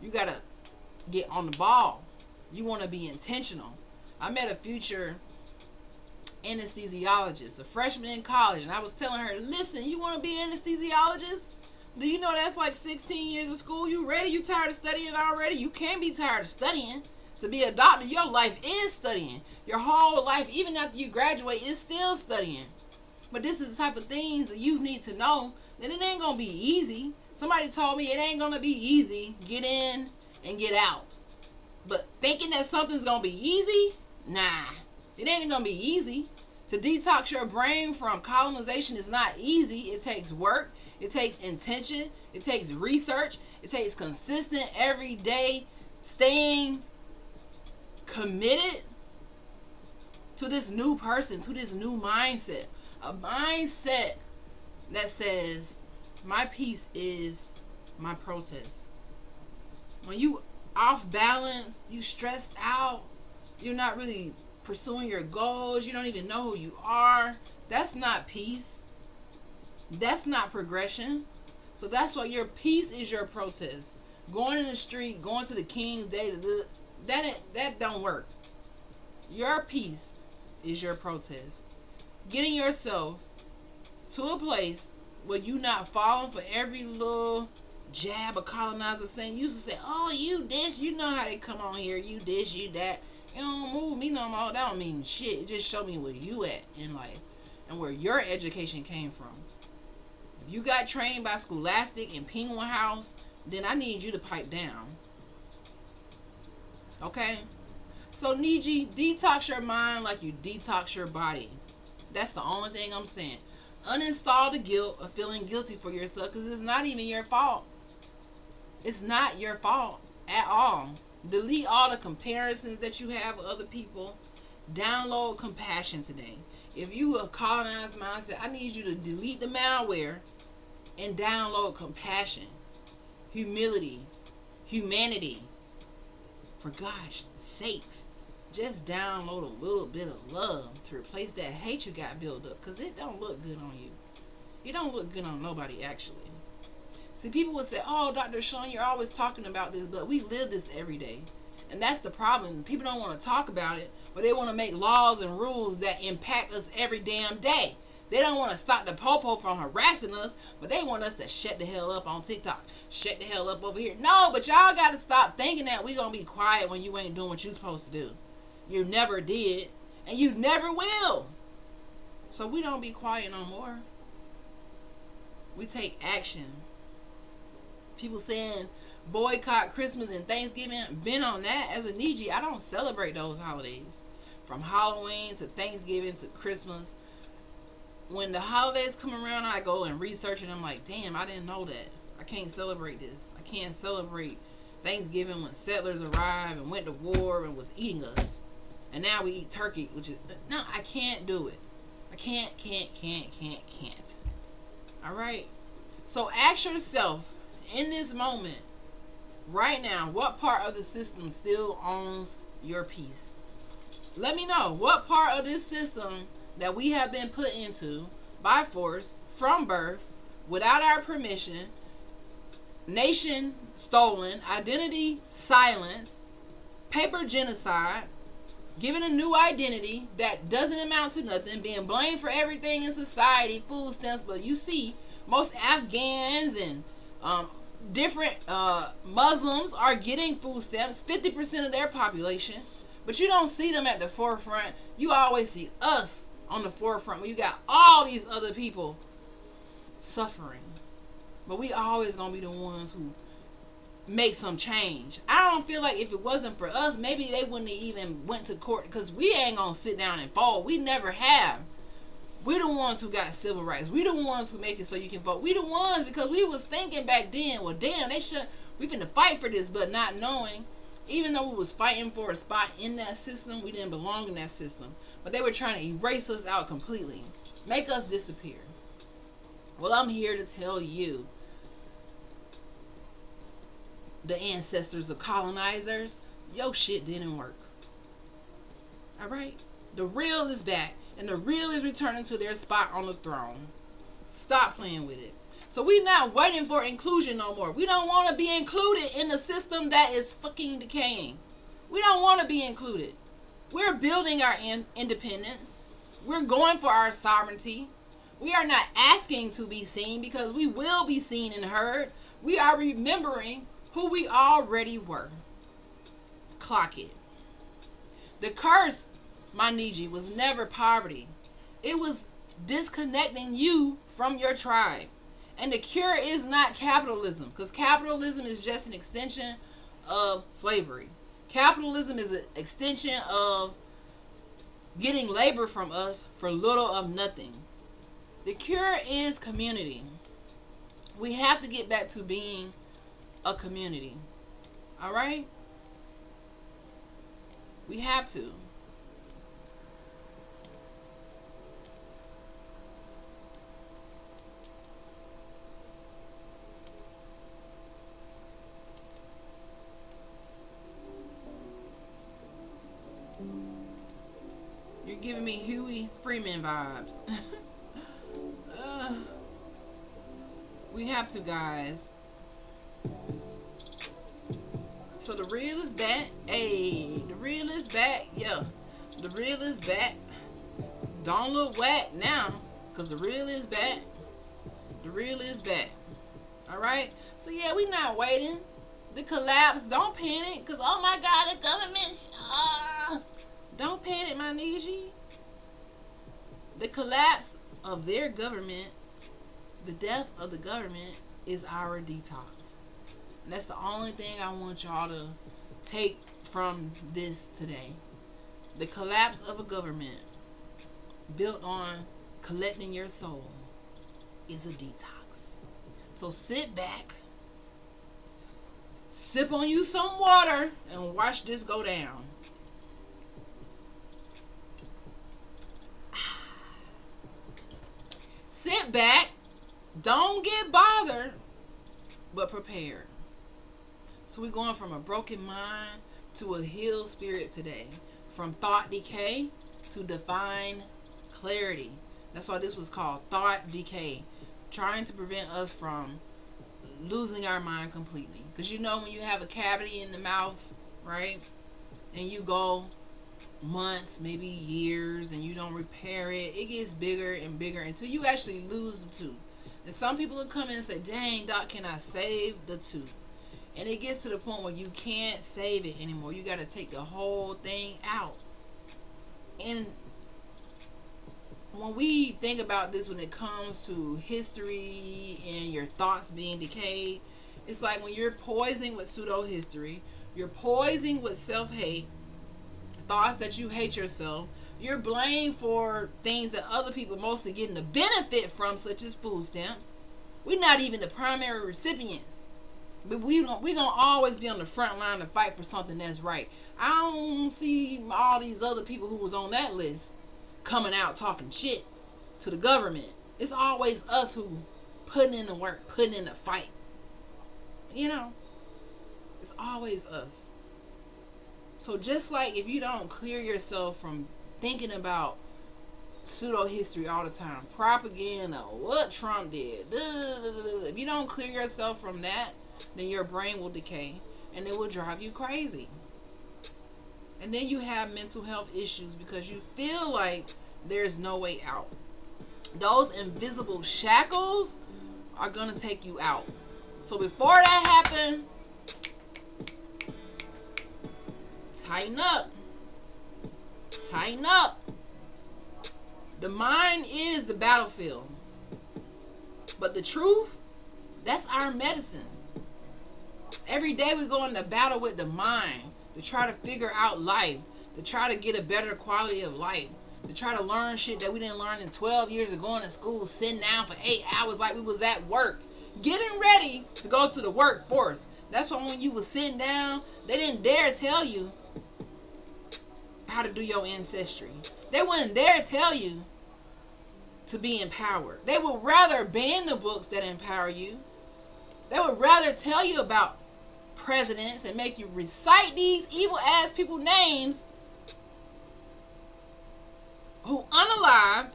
You got to get on the ball. You want to be intentional. I met a future anesthesiologist, a freshman in college, and I was telling her, listen, you want to be an anesthesiologist? Do you know that's like 16 years of school? You ready? You tired of studying already? You can't be tired of studying. To be a doctor, your life is studying. Your whole life, even after you graduate, is still studying. But this is the type of things that you need to know that it ain't going to be easy. Somebody told me it ain't going to be easy. Get in and get out. But thinking that something's going to be easy? Nah. It ain't going to be easy. To detox your brain from colonization is not easy. It takes work. It takes intention. It takes research. It takes consistent, everyday, staying committed to this new person, to this new mindset. A mindset that says, my peace is my protest. When you off balance, you stressed out, you're not really pursuing your goals, you don't even know who you are, that's not peace. That's not progression. So that's why your peace is your protest. Going in the street, going to the King's Day, that don't work. Your peace is your protest. Getting yourself to a place where you not falling for every little jab a colonizer saying. You used to say, oh, you this, you know how they come on here, you this, you that. It don't move me no more. That don't mean shit. It just show me where you at in life and where your education came from. If you got trained by Scholastic and Penguin House, then I need you to pipe down. Okay? So Niji, detox your mind like you detox your body. That's the only thing I'm saying. Uninstall the guilt of feeling guilty for yourself, because it's not even your fault. It's not your fault at all. Delete all the comparisons that you have with other people. Download compassion today. If you a colonized mindset, I need you to delete the malware and download compassion, humility, humanity. For gosh sakes, just download a little bit of love to replace that hate you got built up, because it don't look good on you. It don't look good on nobody, actually. See, people would say, oh, Dr. Sean, you're always talking about this, but we live this every day. And that's the problem. People don't want to talk about it, but they want to make laws and rules that impact us every damn day. They don't want to stop the popo from harassing us, but they want us to shut the hell up on TikTok. Shut the hell up over here. No, but y'all got to stop thinking that we going to be quiet when you ain't doing what you're supposed to do. You never did, and you never will. So we don't be quiet no more. We take action. People saying boycott Christmas and Thanksgiving. Been on that. As a Niji, I don't celebrate those holidays. From Halloween to Thanksgiving to Christmas. When the holidays come around, I go and research and I'm like, damn, I didn't know that. I can't celebrate this. I can't celebrate Thanksgiving when settlers arrived and went to war and was eating us. And now we eat turkey, which is, no, I can't do it. I can't. All right? So ask yourself in this moment, right now, what part of the system still owns your peace? Let me know what part of this system that we have been put into by force from birth, without our permission, nation stolen, identity silence, paper genocide, given a new identity that doesn't amount to nothing, being blamed for everything in society, food stamps. But you see, most Afghans and different Muslims are getting food stamps, 50% of their population. But you don't see them at the forefront. You always see us on the forefront when you got all these other people suffering. But we always gonna be the ones who make some change. I don't feel like if it wasn't for us, maybe they wouldn't have even went to court, because we ain't gonna sit down and fold. We never have. We the ones who got civil rights. We the ones who make it so you can vote. We the ones, because we was thinking back then, well, damn, we finna fight for this, but not knowing, even though we was fighting for a spot in that system, we didn't belong in that system. But they were trying to erase us out completely, make us disappear. Well, I'm here to tell you, the ancestors of colonizers, your shit didn't work. Alright? The real is back, and the real is returning to their spot on the throne. Stop playing with it. So we not waiting for inclusion no more. We don't want to be included in the system that is fucking decaying. We don't want to be included. We're building our independence. We're going for our sovereignty. We are not asking to be seen because we will be seen and heard. We are remembering who we already were. Clock it. The curse, my Niji, was never poverty. It was disconnecting you from your tribe. And the cure is not capitalism, because capitalism is just an extension of slavery. Capitalism is an extension of getting labor from us for little of nothing. The cure is community. We have to get back to being a community. All right? We have to. You're giving me Huey Freeman vibes. We have to, guys. So the real is back. Hey, the real is back. Yeah, the real is back. Don't look whack now, because the real is back. The real is back. All right. So yeah, we not waiting. The collapse. Don't panic, because oh my God, the government. Don't panic, my Niji. The collapse of their government, the death of the government, is our detox. And that's the only thing I want y'all to take from this today. The collapse of a government built on collecting your soul is a detox. So sit back, sip on you some water, and watch this go down. Sit back, don't get bothered, but prepared. So we're going from a broken mind to a healed spirit today. From thought decay to divine clarity. That's why this was called thought decay. Trying to prevent us from losing our mind completely. Because you know when you have a cavity in the mouth, right? And you go months, maybe years, and you don't repair it, it gets bigger and bigger until you actually lose the tooth. And some people will come in and say, dang, doc, can I save the tooth? And it gets to the point where you can't save it anymore. You got to take the whole thing out. And when we think about this, when it comes to history and your thoughts being decayed, it's like when you're poisoning with pseudo history, you're poisoning with self-hate, thoughts that you hate yourself, you're blamed for things that other people mostly getting the benefit from, such as food stamps. We're not even the primary recipients. But we gonna always be on the front line to fight for something that's right. I don't see all these other people who was on that list coming out talking shit to the government. It's always us who putting in the work, putting in the fight. You know, it's always us. So just like if you don't clear yourself from thinking about pseudo history all the time, propaganda, what Trump did, if you don't clear yourself from that, then your brain will decay and it will drive you crazy. And then you have mental health issues because you feel like there's no way out. Those invisible shackles are going to take you out. So before that happens, tighten up. Tighten up. The mind is the battlefield. But the truth, that's our medicine. Every day we go into battle with the mind to try to figure out life, to try to get a better quality of life, to try to learn shit that we didn't learn in 12 years of going to school, sitting down for 8 hours like we was at work, getting ready to go to the workforce. That's why when you was sitting down, they didn't dare tell you how to do your ancestry. They wouldn't dare tell you to be empowered. They would rather ban the books that empower you. They would rather tell you about presidents and make you recite these evil ass people names who unalived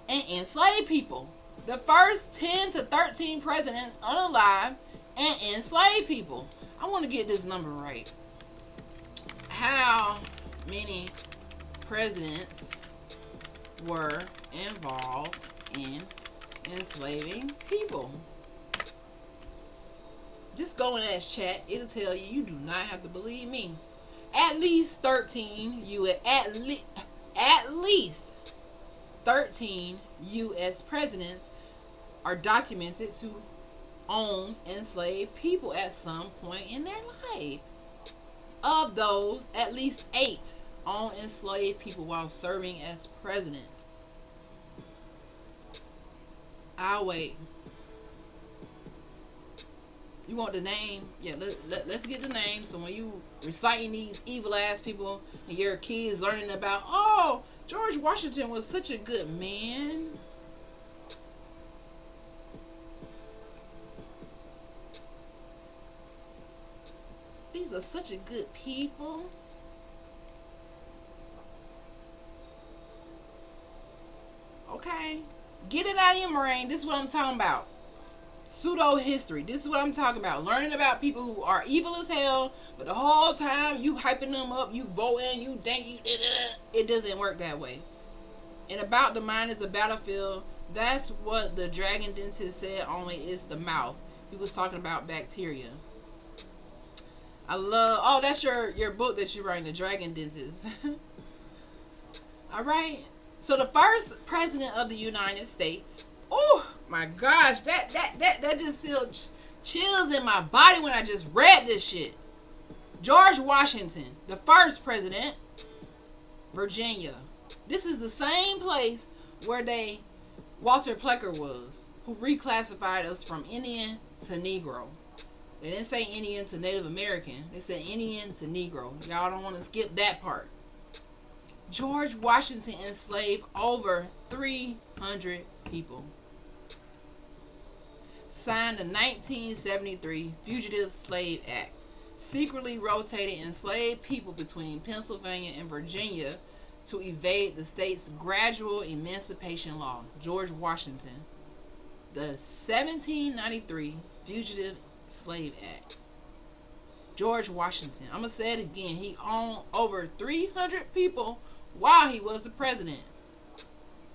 and enslaved people. The first 10 to 13 presidents unalived and enslaved people. I want to get this number right. How many presidents were involved in enslaving people. Just go in that chat. It'll tell you. You do not have to believe me. At least 13 at least 13 U.S. presidents are documented to own enslaved people at some point in their life. Of those, at least 8 own enslaved people while serving as president. I'll wait. You want the name? Yeah, let's get the name. So when you reciting these evil ass people and your kids learning about, oh, George Washington was such a good man. These are such a good people. Okay. Get it out of your brain. This is what I'm talking about. Pseudo history. This is what I'm talking about. Learning about people who are evil as hell, but the whole time you hyping them up, you voting, you think you did it. It doesn't work that way. And about the mind is a battlefield. That's what the dragon dentist said, only it's the mouth. He was talking about bacteria. I love, oh, that's your book that you're writing, The Dragon Dentist. All right. So the first president of the United States, oh my gosh, that just still chills in my body when I just read this shit. George Washington, the first president, Virginia. This is the same place where Walter Plecker was, who reclassified us from Indian to Negro. They didn't say Indian to Native American. They said Indian to Negro. Y'all don't want to skip that part. George Washington enslaved over 300 people. Signed the 1973 Fugitive Slave Act. Secretly rotated enslaved people between Pennsylvania and Virginia to evade the state's gradual emancipation law. George Washington. The 1793 Fugitive Slave Act. George Washington. I'm going to say it again. He owned over 300 people while he was the president.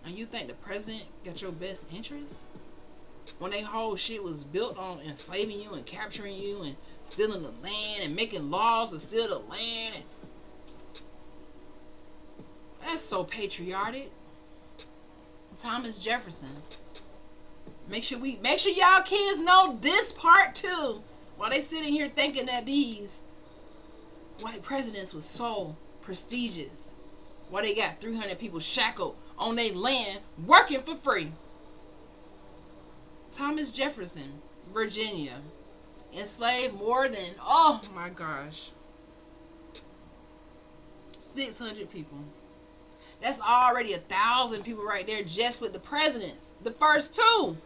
And you think the president got your best interest? When they whole shit was built on enslaving you and capturing you and stealing the land and making laws to steal the land. That's so patriotic. Thomas Jefferson. Make sure y'all kids know this part too. While they sitting here thinking that these white presidents was so prestigious. While they got 300 people shackled on their land working for free. Thomas Jefferson, Virginia. Enslaved more than, oh my gosh, 600 people. That's already 1,000 people right there just with the presidents. The first two.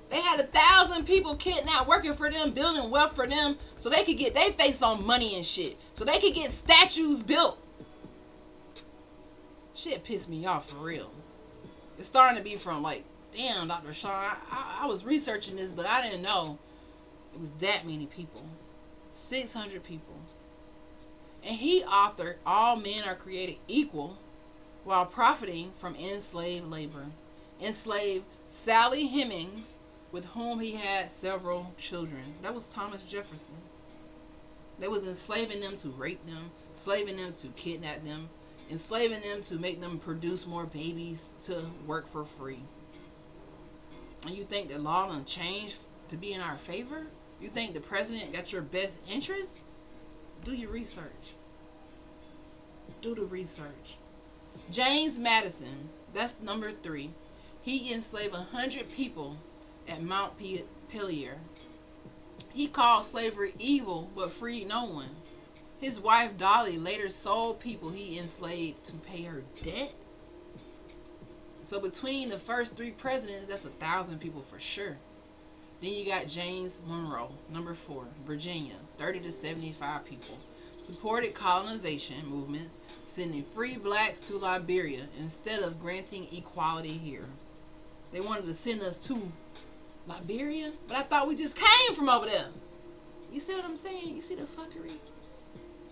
They had 1,000 people kidnapped working for them, building wealth for them so they could get their face on money and shit. So they could get statues built. Shit pissed me off for real. It's starting to be from like, damn, Dr. Sean, I was researching this, but I didn't know it was that many people. 600 people. And he authored All Men Are Created Equal while profiting from enslaved labor. Enslaved Sally Hemings, with whom he had several children. That was Thomas Jefferson. They was enslaving them to rape them, enslaving them to kidnap them, enslaving them to make them produce more babies to work for free. And you think the law done changed to be in our favor? You think the president got your best interest? Do your research. Do the research. James Madison, that's number 3. He enslaved 100 people at Mount Pelier. He called slavery evil but freed no one. His wife Dolly later sold people he enslaved to pay her debt. So between the first 3 presidents, that's 1,000 people for sure. Then you got James Monroe, number 4, Virginia, 30 to 75 people. Supported colonization movements, sending free blacks to Liberia instead of granting equality here. They wanted to send us to Liberia, but I thought we just came from over there. You see what I'm saying? You see the fuckery?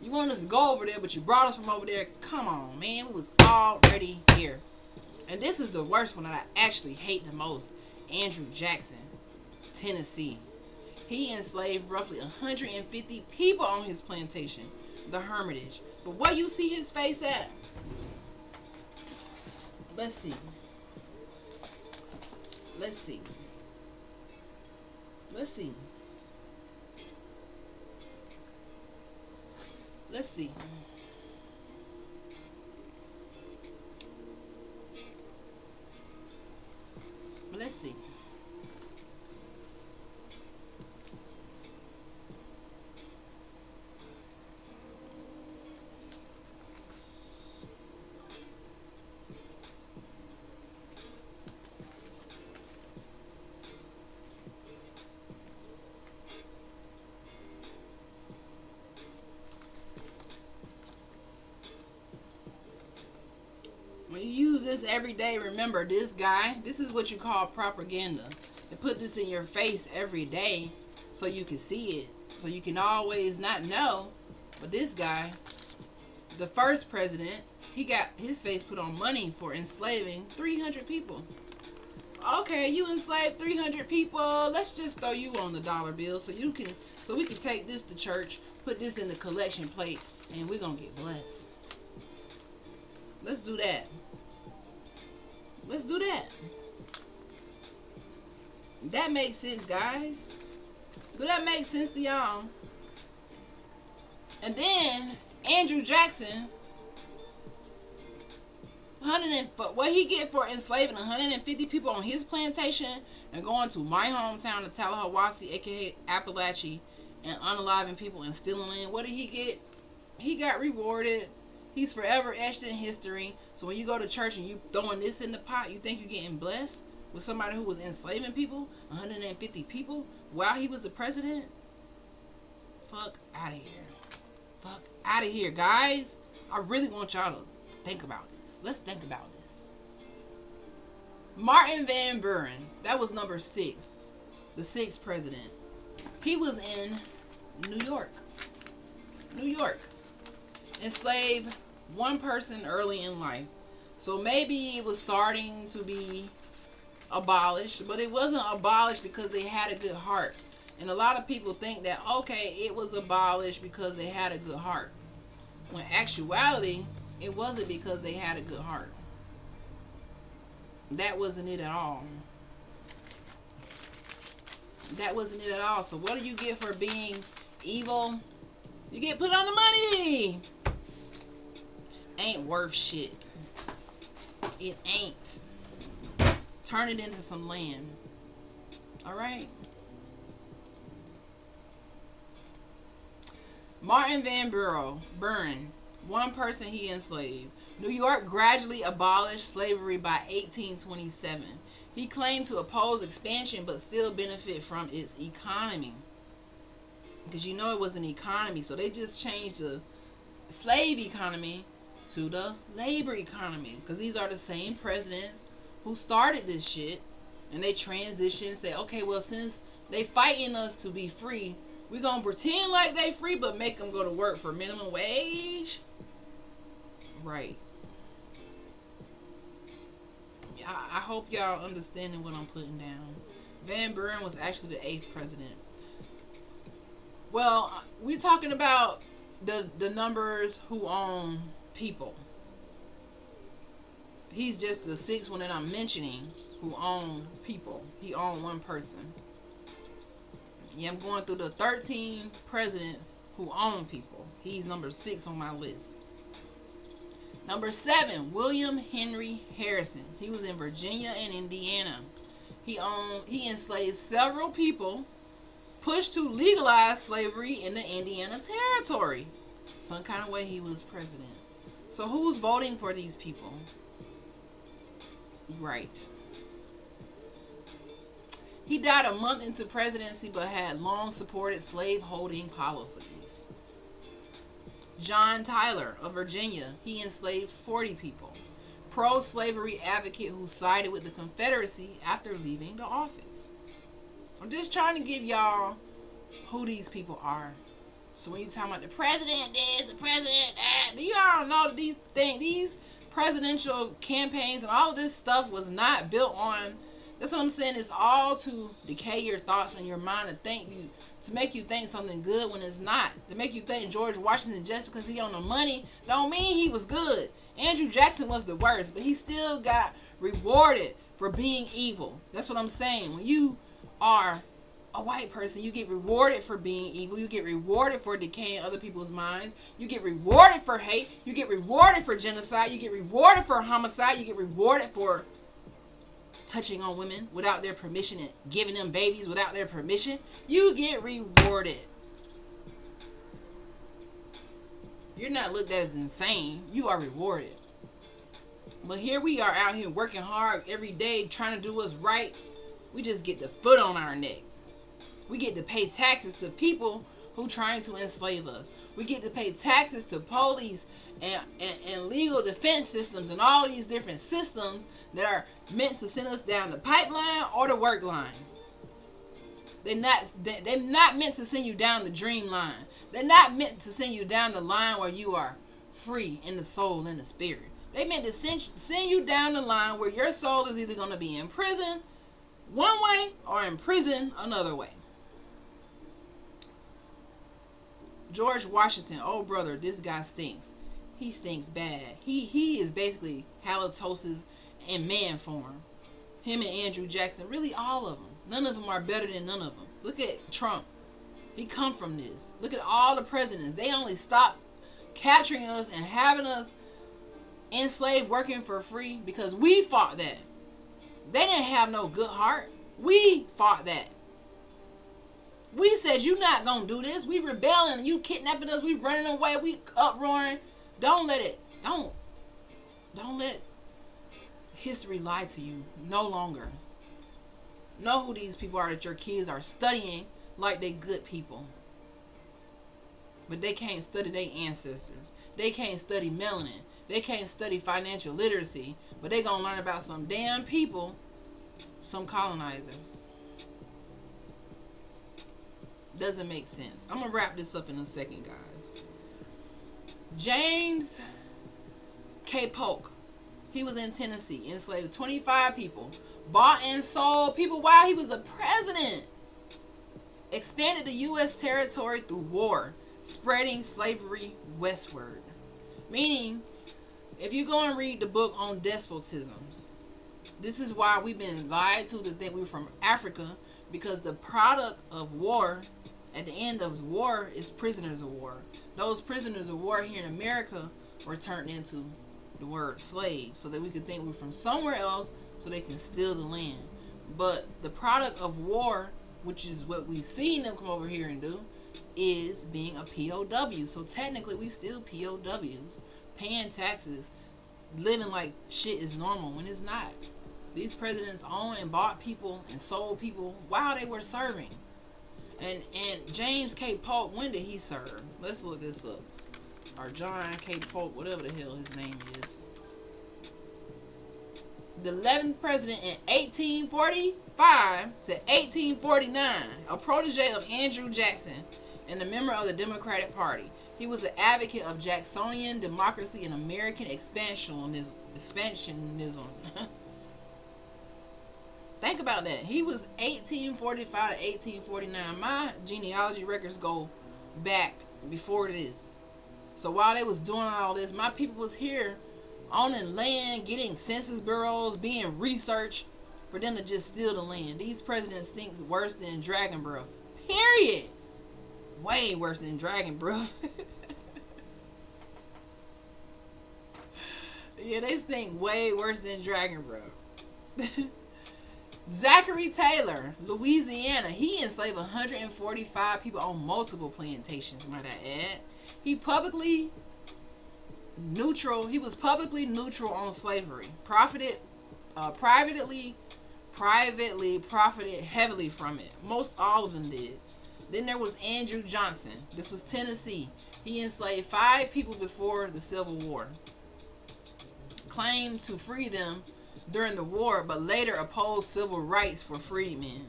You wanted us to go over there, but you brought us from over there. Come on, man. We was already here. And this is the worst one that I actually hate the most. Andrew Jackson, Tennessee. He enslaved roughly 150 people on his plantation, the Hermitage. But where you see his face at? Let's see. Let's see. Let's see. Let's see. Let's see. When you use this every day, remember this guy, this is what you call propaganda. They put this in your face every day so you can see it, so you can always not know. But this guy, the first president, he got his face put on money for enslaving 300 people. Okay, you enslaved 300 people. Let's just throw you on the dollar bill so we can take this to church, put this in the collection plate, and we're gonna get blessed. Let's do that. Let's do that. That makes sense, guys. Do that make sense to y'all? And then Andrew Jackson, what he get for enslaving 150 people on his plantation and going to my hometown of Tallahassee, aka Appalachia, and unaliving people and stealing land? What did he get? He got rewarded. He's forever etched in history. So when you go to church and you throwing this in the pot, you think you're getting blessed with somebody who was enslaving people, 150 people, while he was the president? Fuck out of here. Fuck out of here, guys. I really want y'all to think about this. Let's think about this. Martin Van Buren, that was number 6, the 6th president. He was in New York. New York. Enslaved one person early in life. So maybe it was starting to be abolished, but it wasn't abolished because they had a good heart. And a lot of people think that, okay, it was abolished because they had a good heart. When actuality, it wasn't because they had a good heart. That wasn't it at all. That wasn't it at all. So what do you get for being evil? You get put on the money. Just ain't worth shit. It ain't. Turn it into some land. Alright? Martin Van Buren, one person he enslaved. New York gradually abolished slavery by 1827. He claimed to oppose expansion but still benefit from its economy. Because you know it was an economy, so they just changed the slave economy to the labor economy. Because these are the same presidents who started this shit, and they transitioned, say, okay, well, since they fighting us to be free, we're going to pretend like they free, but make them go to work for minimum wage. Right. I hope y'all understanding what I'm putting down. Van Buren was actually the 8th president. Well, we're talking about the numbers who own people. He's just the 6th one that I'm mentioning who own people. He owned one person. Yeah, I'm going through the 13 presidents who own people. He's number 6 on my list. Number 7, William Henry Harrison. He was in Virginia and Indiana. He enslaved several people, pushed to legalize slavery in the Indiana Territory. Some kind of way he was president. So who's voting for these people? Right. He died a month into presidency but had long supported slave-holding policies. John Tyler of Virginia, he enslaved 40 people. Pro-slavery advocate who sided with the Confederacy after leaving the office. I'm just trying to give y'all who these people are. So when you talking about the president this, the president that, do y'all know these presidential campaigns and all of this stuff was not built on. That's what I'm saying. It's all to decay your thoughts and your mind to make you think something good when it's not. To make you think George Washington, just because he owned the money, don't mean he was good. Andrew Jackson was the worst, but he still got rewarded for being evil. That's what I'm saying. When you are a white person, you get rewarded for being evil. You get rewarded for decaying other people's minds. You get rewarded for hate. You get rewarded for genocide. You get rewarded for homicide. You get rewarded for touching on women without their permission and giving them babies without their permission. You get rewarded. You're not looked at as insane. You are rewarded. But here we are out here working hard every day trying to do what's right. We just get the foot on our neck. We get to pay taxes to people who trying to enslave us. We get to pay taxes to police and legal defense systems and all these different systems that are meant to send us down the pipeline or the work line. They're not meant to send you down the dream line. They're not meant to send you down the line where you are free in the soul and the spirit. They meant to send you down the line where your soul is either going to be in prison one way or in prison another way. George Washington, oh brother, this guy stinks. He stinks bad. He is basically halitosis in man form. Him and Andrew Jackson, really all of them. None of them are better than none of them. Look at Trump. He come from this. Look at all the presidents. They only stopped capturing us and having us enslaved working for free because we fought that. They didn't have no good heart. We fought that. We said, you not gonna do this. We rebelling. You kidnapping us. We running away. We uproaring. Don't let history lie to you no longer. Know who these people are that your kids are studying like they good people. But they can't study their ancestors. They can't study melanin. They can't study financial literacy. But they gonna learn about some damn people, some colonizers. Doesn't make sense. I'm gonna wrap this up in a second, guys. James K. Polk, he was in Tennessee, enslaved 25 people, bought and sold people while he was a president, expanded the U.S. territory through war, spreading slavery westward. Meaning, if you go and read the book on despotisms, this is why we've been lied to think we're from Africa, because the product of war, at the end of war, is prisoners of war. Those prisoners of war here in America were turned into the word slave, so that we could think we're from somewhere else, so they can steal the land. But the product of war, which is what we've seen them come over here and do, is being a POW. So technically, we still POWs, paying taxes, living like shit is normal when it's not. These presidents owned and bought people and sold people while they were serving. And James K. Polk, when did he serve? Let's look this up. Or John K. Polk, whatever the hell his name is. The 11th president in 1845 to 1849. A protege of Andrew Jackson and a member of the Democratic Party. He was an advocate of Jacksonian democracy and American expansionism. Think about that. He was 1845 to 1849. My genealogy records go back before this. So while they was doing all this, my people was here owning land, getting census bureaus, being researched for them to just steal the land. These presidents stink worse than dragon breath. Period. Way worse than dragon breath. Yeah, they stink way worse than dragon breath. Zachary Taylor, Louisiana. He enslaved 145 people on multiple plantations, might I add. He was publicly neutral on slavery. Privately profited heavily from it. Most all of them did. Then there was Andrew Johnson. This was Tennessee. He enslaved 5 people before the Civil War. Claimed to free them during the war, but later opposed civil rights for freedmen.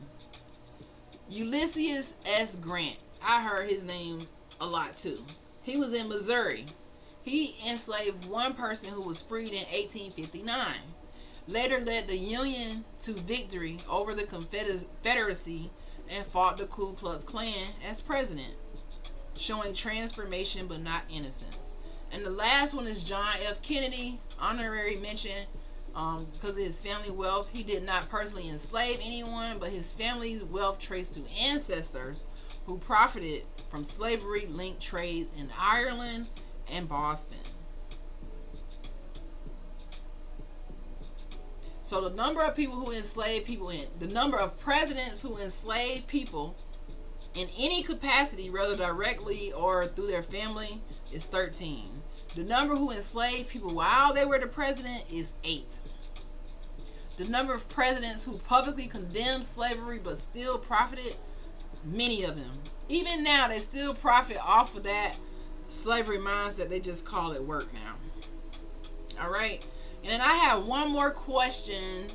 Ulysses S. Grant. I heard his name a lot too. He was in Missouri. He enslaved one person who was freed in 1859. Later led the Union to victory over the Confederacy and fought the Ku Klux Klan as president, showing transformation but not innocence. And the last one is John F. Kennedy, honorary mention because of his family wealth. He did not personally enslave anyone, but his family's wealth traced to ancestors who profited from slavery-linked trades in Ireland and Boston. So the number of people who enslaved people the number of presidents who enslaved people in any capacity, whether directly or through their family, is 13. The number who enslaved people while they were the president is 8. The number of presidents who publicly condemned slavery but still profited, many of them. Even now, they still profit off of that slavery mindset. They just call it work now. All right. And then I have one more question.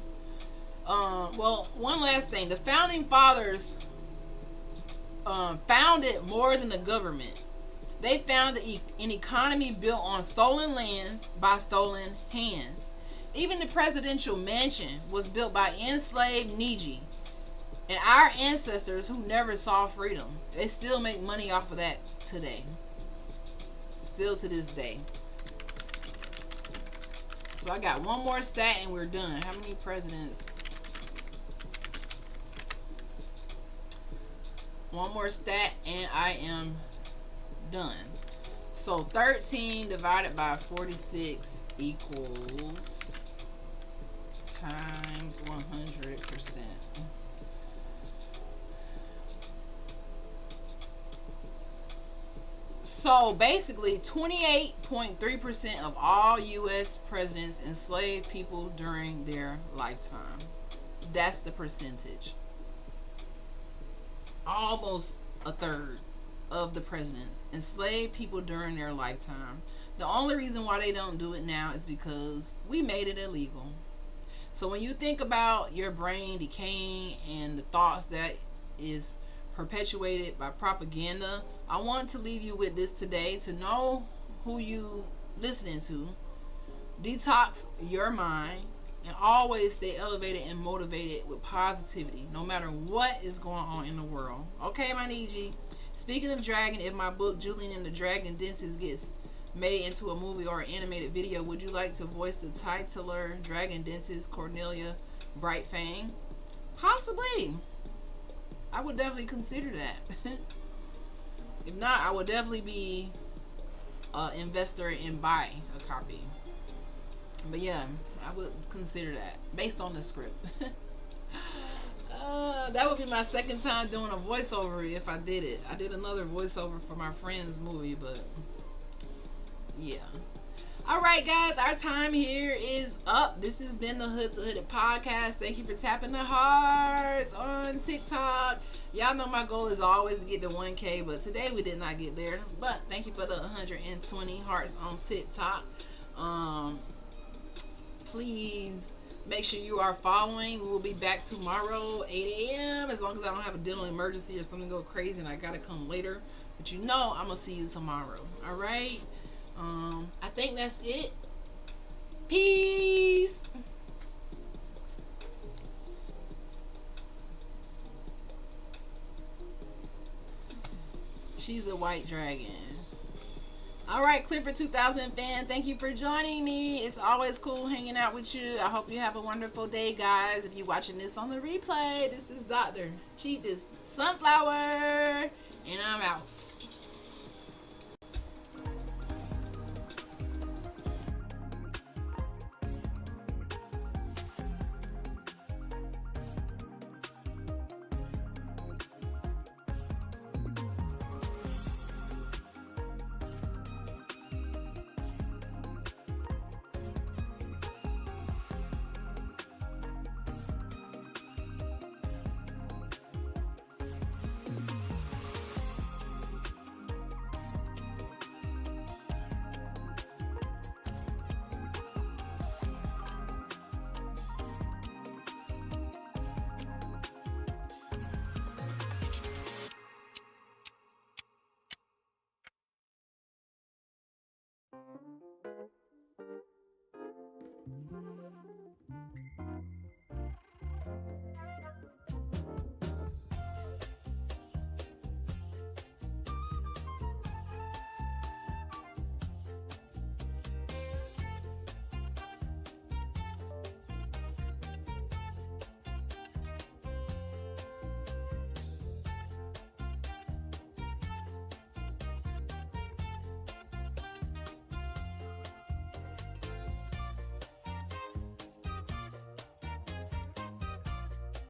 One last thing. The founding fathers founded more than the government. They founded an economy built on stolen lands by stolen hands. Even the presidential mansion was built by enslaved Niji and our ancestors who never saw freedom. They still make money off of that today. Still to this day. So I got one more stat and we're done. How many presidents? One more stat and I am done. So 13 divided by 46 equals times 100%. So basically 28.3% of all U.S. presidents enslaved people during their lifetime. That's the percentage. Almost a third of the presidents enslaved people during their lifetime. The only reason why they don't do it now is because we made it illegal. So when you think about your brain decaying and the thoughts that is perpetuated by propaganda, I want to leave you with this today to know who you listening to. Detox your mind and always stay elevated and motivated with positivity no matter what is going on in the world. Okay, my Niji. Speaking of dragon, if my book Julian and the Dragon Dentist gets made into a movie or an animated video, would you like to voice the titular Dragon Dentist Cornelia Brightfang? Possibly. I would definitely consider that. If not, I would definitely be an investor and buy a copy. But yeah, I would consider that based on the script. That would be my second time doing a voiceover if I did it. I did another voiceover for my friend's movie, but yeah. Alright guys, our time here is up. This has been the Hood to Hooded podcast. Thank you for tapping the hearts on TikTok. Y'all know my goal is always to get to 1K, but today we did not get there. But thank you for the 120 hearts on TikTok. Please make sure you are following. We will be back tomorrow, 8 a.m. As long as I don't have a dental emergency or something go crazy and I gotta come later. But you know I'm gonna see you tomorrow. Alright? I think that's it. Peace. She's a white dragon. Alright, Clifford 2000 fan, thank you for joining me. It's always cool hanging out with you. I hope you have a wonderful day, guys. If you're watching this on the replay, this is Dr. Cheat This Sunflower, and I'm out.